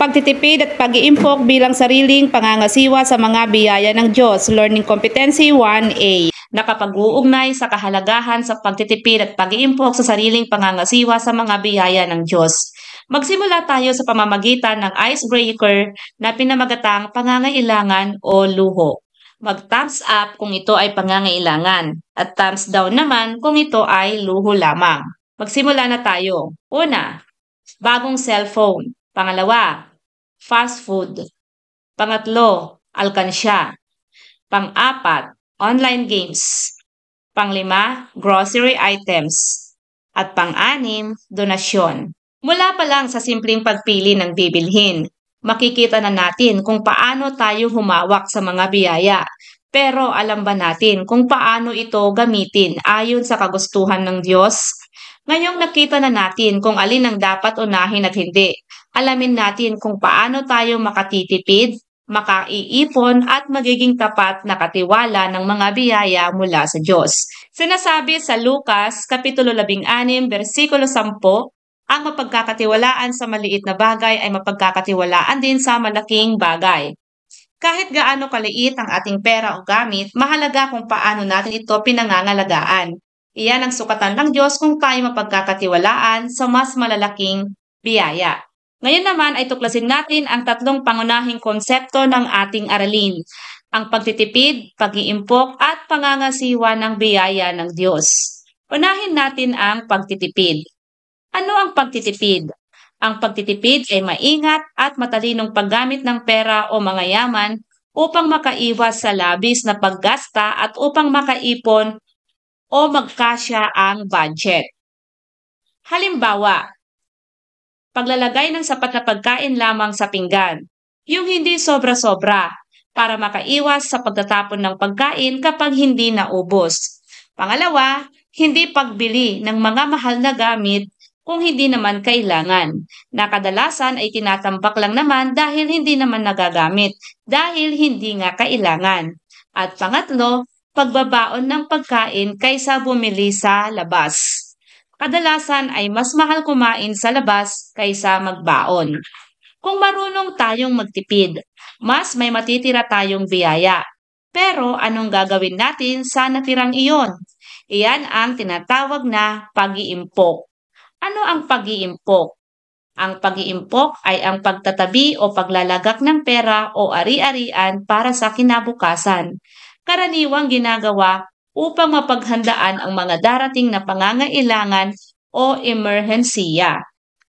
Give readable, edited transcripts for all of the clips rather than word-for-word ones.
Pagtitipid at pag-iimpok bilang sariling pangangasiwa sa mga biyaya ng Diyos. Learning Competency 1A. Nakapag-uugnay sa kahalagahan sa pagtitipid at pag-iimpok sa sariling pangangasiwa sa mga biyaya ng Diyos. Magsimula tayo sa pamamagitan ng icebreaker na pinamagatang pangangailangan o luho. Mag-thumbs up kung ito ay pangangailangan at thumbs down naman kung ito ay luho lamang. Magsimula na tayo. Una, bagong cellphone. Pangalawa, fast food. Pangatlo, alkansya. Pang-apat, online games. Panglima, grocery items. At pang-anim, donasyon. Mula pa lang sa simpleng pagpili ng bibilhin, makikita na natin kung paano tayo humawak sa mga biyaya. Pero alam ba natin kung paano ito gamitin ayon sa kagustuhan ng Diyos? Ngayong nakita na natin kung alin ang dapat unahin at hindi, alamin natin kung paano tayo makatitipid, makaiipon at magiging tapat na katiwala ng mga biyaya mula sa Diyos. Sinasabi sa Lucas, Kapitulo 16, versikulo 10, ang mapagkakatiwalaan sa maliit na bagay ay mapagkakatiwalaan din sa malaking bagay. Kahit gaano kaliit ang ating pera o gamit, mahalaga kung paano natin ito pinangangalagaan. Iyan ang sukatan ng Diyos kung tayo mapagkakatiwalaan sa mas malalaking biyaya. Ngayon naman ay tuklasin natin ang tatlong pangunahing konsepto ng ating aralin, ang pagtitipid, pag-iimpok at pangangasiwa ng biyaya ng Diyos. Unahin natin ang pagtitipid. Ano ang pagtitipid? Ang pagtitipid ay maingat at matalinong paggamit ng pera o mga yaman upang makaiwas sa labis na paggasta at upang makaipon o magkasya ang budget. Halimbawa, paglalagay ng sapat na pagkain lamang sa pinggan, yung hindi sobra-sobra, para makaiwas sa pagtatapon ng pagkain kapag hindi naubos. Pangalawa, hindi pagbili ng mga mahal na gamit kung hindi naman kailangan, na kadalasan ay tinatambak lang naman dahil hindi naman nagagamit, dahil hindi nga kailangan. At pangatlo, pagbabaon ng pagkain kaysa bumili sa labas. Kadalasan ay mas mahal kumain sa labas kaysa magbaon. Kung marunong tayong magtipid, mas may matitira tayong biyaya. Pero anong gagawin natin sa natirang iyon? Iyan ang tinatawag na pag-iimpok. Ano ang pag-iimpok? Ang pag-iimpok ay ang pagtatabi o paglalagak ng pera o ari-arian para sa kinabukasan. Karaniwang ginagawa upang mapaghandaan ang mga darating na pangangailangan o emerhensiya.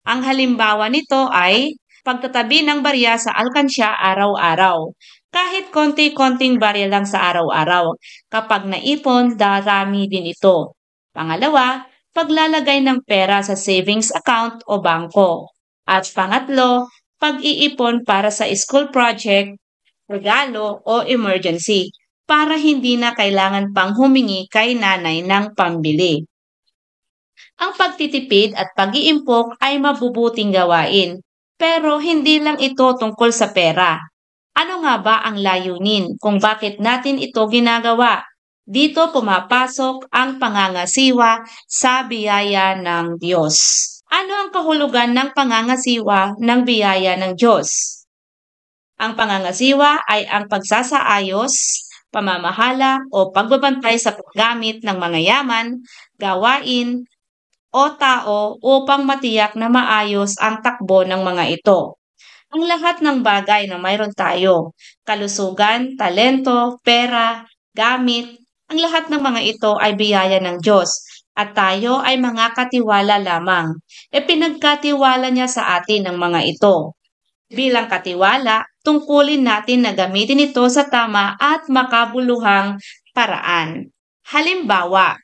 Ang halimbawa nito ay pagtatabi ng barya sa alkansya araw-araw. Kahit konti-konting barya lang sa araw-araw, kapag naipon, darami din ito. Pangalawa, paglalagay ng pera sa savings account o bangko. At pangatlo, pag-iipon para sa school project, regalo o emergency, para hindi na kailangan pang humingi kay nanay ng pambili. Ang pagtitipid at pag-iimpok ay mabubuting gawain, pero hindi lang ito tungkol sa pera. Ano nga ba ang layunin kung bakit natin ito ginagawa? Dito pumapasok ang pangangasiwa sa biyaya ng Diyos. Ano ang kahulugan ng pangangasiwa ng biyaya ng Diyos? Ang pangangasiwa ay ang pagsasaayos, pamamahala o pagbabantay sa paggamit ng mga yaman, gawain o tao upang matiyak na maayos ang takbo ng mga ito. Ang lahat ng bagay na mayroon tayo, kalusugan, talento, pera, gamit, ang lahat ng mga ito ay biyaya ng Diyos at tayo ay mga katiwala lamang. Pinagkatiwala niya sa atin ang mga ito. Bilang katiwala, tungkulin natin na gamitin ito sa tama at makabuluhang paraan. Halimbawa,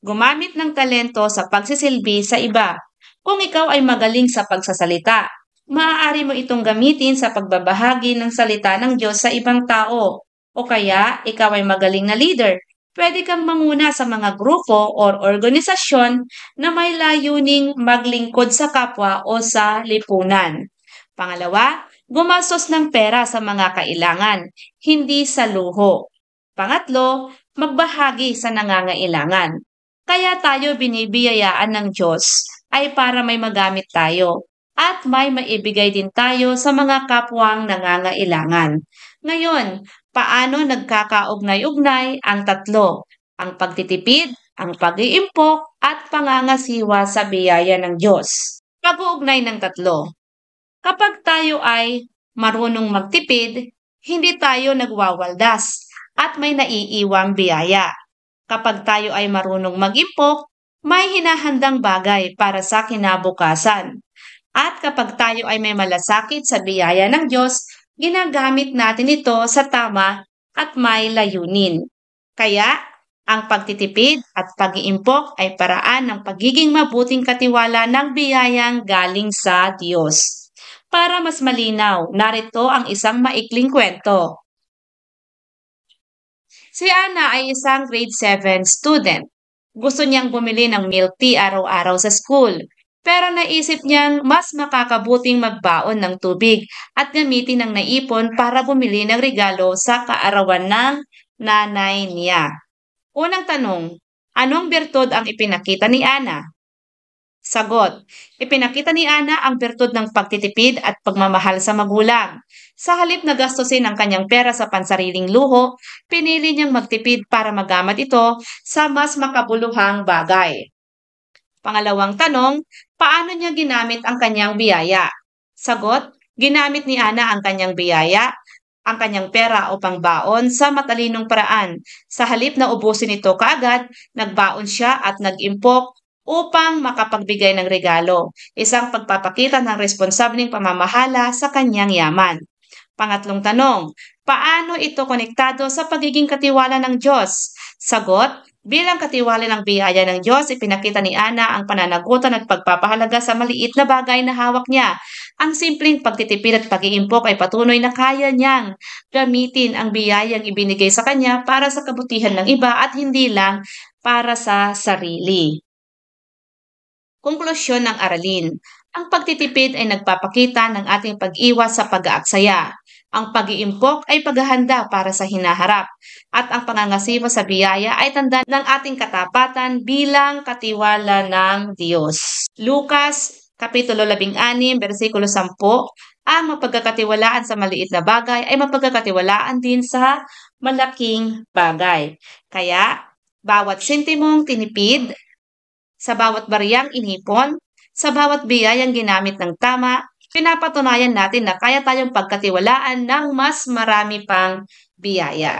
gumamit ng talento sa pagsisilbi sa iba. Kung ikaw ay magaling sa pagsasalita, maaari mo itong gamitin sa pagbabahagi ng salita ng Diyos sa ibang tao. O kaya, ikaw ay magaling na leader. Pwede kang manguna sa mga grupo o organisasyon na may layuning maglingkod sa kapwa o sa lipunan. Pangalawa, gumastos ng pera sa mga kailangan, hindi sa luho. Pangatlo, magbahagi sa nangangailangan. Kaya tayo binibiyayaan ng Diyos ay para may magamit tayo. at may maibigay din tayo sa mga kapwang nangangailangan. Ngayon, paano nagkakaugnay-ugnay ang tatlo? Ang pagtitipid, ang pag-iimpok, at pangangasiwa sa biyaya ng Diyos. Pag-uugnay ng tatlo. Kapag tayo ay marunong magtipid, hindi tayo nagwawaldas at may naiiwang biyaya. Kapag tayo ay marunong mag-impok, may hinahandang bagay para sa kinabukasan. At kapag tayo ay may malasakit sa biyaya ng Diyos, ginagamit natin ito sa tama at may layunin. Kaya, ang pagtitipid at pag-iimpok ay paraan ng pagiging mabuting katiwala ng biyayang galing sa Diyos. Para mas malinaw, narito ang isang maikling kwento. Si Ana ay isang grade 7 student. Gusto niyang bumili ng milk tea araw-araw sa school. Pero naisip niyang mas makakabuting magbaon ng tubig at gamitin ang naipon para bumili ng regalo sa kaarawan ng nanay niya. Unang tanong, anong birtud ang ipinakita ni Ana? Sagot, ipinakita ni Ana ang birtud ng pagtitipid at pagmamahal sa magulang. Sa halip na gastusin ang kanyang pera sa pansariling luho, pinili niyang magtipid para magamit ito sa mas makabuluhang bagay. Pangalawang tanong, paano niya ginamit ang kanyang biyaya? Sagot, ginamit ni Ana ang kanyang biyaya, ang kanyang pera o pangbaon sa matalinong paraan. Sa halip na ubusin ito kaagad, nagbaon siya at nag-impok upang makapagbigay ng regalo, isang pagpapakita ng responsableng pamamahala sa kanyang yaman. Pangatlong tanong, paano ito konektado sa pagiging katiwala ng Diyos? Sagot, bilang katiwala ng biyaya ng Diyos, ipinakita ni Ana ang pananagutan at pagpapahalaga sa maliit na bagay na hawak niya. Ang simpleng pagtitipid at pag-iimpok ay patunay na kaya niyang gamitin ang biyayang ibinigay sa kanya para sa kabutihan ng iba at hindi lang para sa sarili. Konklusyon ng aralin. Ang pagtitipid ay nagpapakita ng ating pag-iwas sa pag-aaksaya. Ang pag-iimpok ay paghahanda para sa hinaharap. At ang pangangasiwa sa biyaya ay tanda ng ating katapatan bilang katiwala ng Diyos. Lucas, Kapitulo 16, versikulo 10, ang mapagkakatiwalaan sa maliit na bagay ay mapagkakatiwalaan din sa malaking bagay. Kaya, bawat sentimong tinipid, sa bawat bariyang inipon, sa bawat biyayang ginamit ng tama, pinapatunayan natin na kaya tayong pagkatiwalaan ng mas marami pang biyaya.